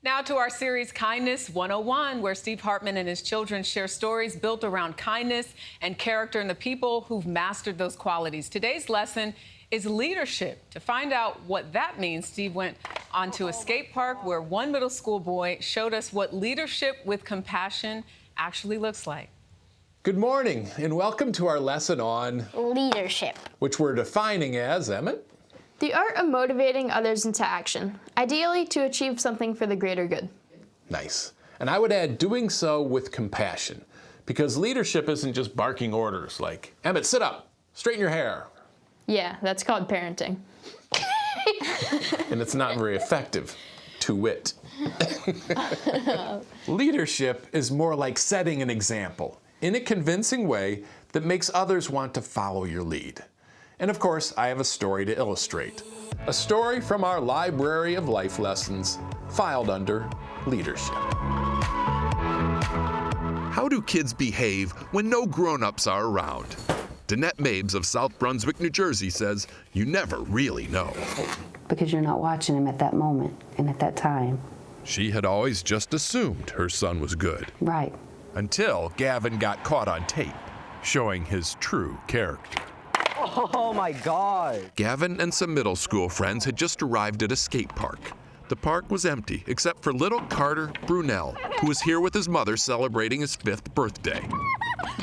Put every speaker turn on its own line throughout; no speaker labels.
Now to our series Kindness 101, where Steve Hartman and his children share stories built around kindness and character and the people who've mastered those qualities. Today's lesson is leadership. To find out what that means, Steve went onto a skate park where one middle school boy showed us what leadership with compassion actually looks like.
Good morning and welcome to our lesson on
leadership,
which we're defining as, Emmett?
The art of motivating others into action, ideally to achieve something for the greater good.
Nice. And I would add doing so with compassion, because leadership isn't just barking orders like, Emmett, sit up, straighten your hair.
Yeah, that's called parenting.
And it's not very effective, to wit. Leadership is more like setting an example in a convincing way that makes others want to follow your lead. And of course, I have a story to illustrate. A story from our library of life lessons, filed under leadership.
How do kids behave when no grown-ups are around? Danette Mabes of South Brunswick, New Jersey says you never really know.
Because you're not watching him at that moment and at that time.
She had always just assumed her son was good.
Right.
Until Gavin got caught on tape, showing his true character.
Oh my God.
Gavin and some middle school friends had just arrived at a skate park. The park was empty except for little Carter Brunel, who was here with his mother celebrating his 5th birthday.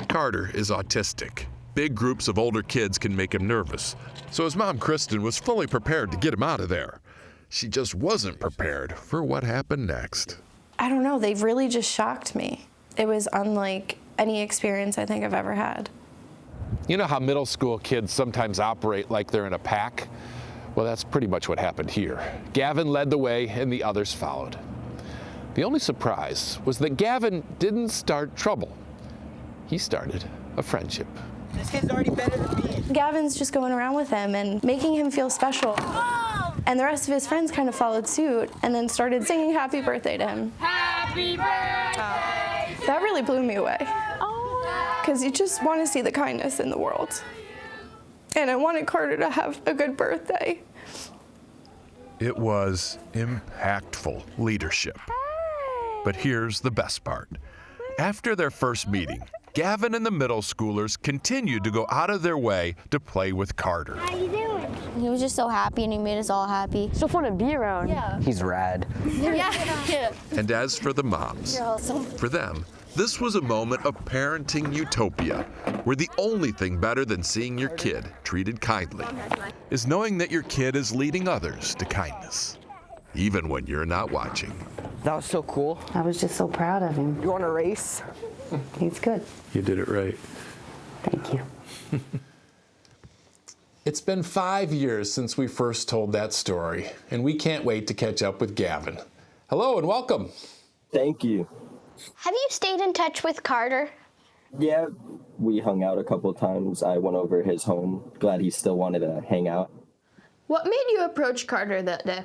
Carter is autistic. Big groups of older kids can make him nervous, so his mom Kristen was fully prepared to get him out of there. She just wasn't prepared for what happened next.
I don't know, they've really just shocked me. It was unlike any experience I think I've ever had.
You know how middle school kids sometimes operate like they're in a pack? Well, that's pretty much what happened here. Gavin led the way and the others followed. The only surprise was that Gavin didn't start trouble. He started a friendship.
This kid's already better than me.
Gavin's just going around with him and making him feel special. And the rest of his friends kind of followed suit and then started singing happy birthday to him.
Happy birthday!
That really blew me away. Because you just want to see the kindness in the world. And I wanted Carter to have a good birthday.
It was impactful leadership. But here's the best part. After their first meeting, Gavin and the middle schoolers continued to go out of their way to play with Carter.
How you doing? He was just so happy and he made us all happy.
So fun to be around.
Yeah.
He's rad.
Yeah.
And as for the moms,
You're awesome.
for them, this was a moment of parenting utopia, where the only thing better than seeing your kid treated kindly is knowing that your kid is leading others to kindness, even when you're not watching.
That was so cool.
I was just so proud of him.
You want a race?
He's good.
You did it right.
Thank you.
It's been 5 years since we first told that story, and we can't wait to catch up with Gavin. Hello and welcome.
Thank you.
Have you stayed in touch with Carter?
Yeah, we hung out a couple times. I went over his home. Glad he still wanted to hang out.
What made you approach Carter that day?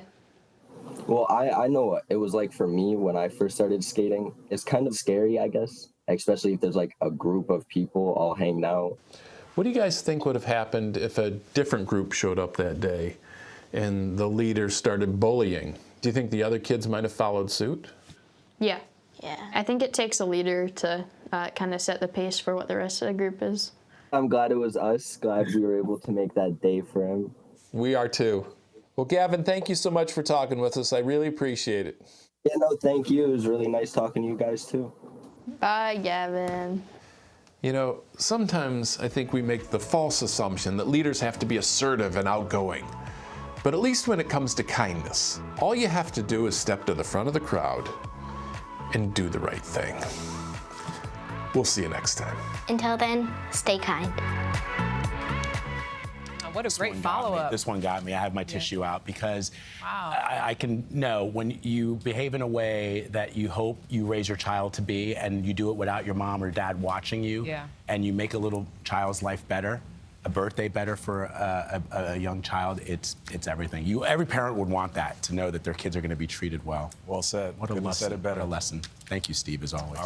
Well, I know what it was like for me when I first started skating. It's kind of scary, I guess, especially if there's like a group of people all hanging out.
What do you guys think would have happened if a different group showed up that day and the leader started bullying? Do you think the other kids might have followed suit?
Yeah.
Yeah.
I think it takes a leader to kind of set the pace for what the rest of the group is.
I'm glad it was us. Glad we were able to make that day for him.
We are too. Well, Gavin, thank you so much for talking with us. I really appreciate it.
Yeah, no, thank you. It was really nice talking to you guys too.
Bye, Gavin.
You know, sometimes I think we make the false assumption that leaders have to be assertive and outgoing. But at least when it comes to kindness, all you have to do is step to the front of the crowd and do the right thing. We'll see you next time.
Until then, stay kind.
What a great follow-up.
This one got me. I have my tissue out because I can know when you behave in a way that you hope you raise your child to be, and you do it without your mom or dad watching you, and you make a little child's life better, a birthday better for a young child, it's everything. Every parent would want that, to know that their kids are going to be treated well.
Well said.
What a
Couldn't have
lesson.
said it better.
What a lesson. Thank you, Steve, as always.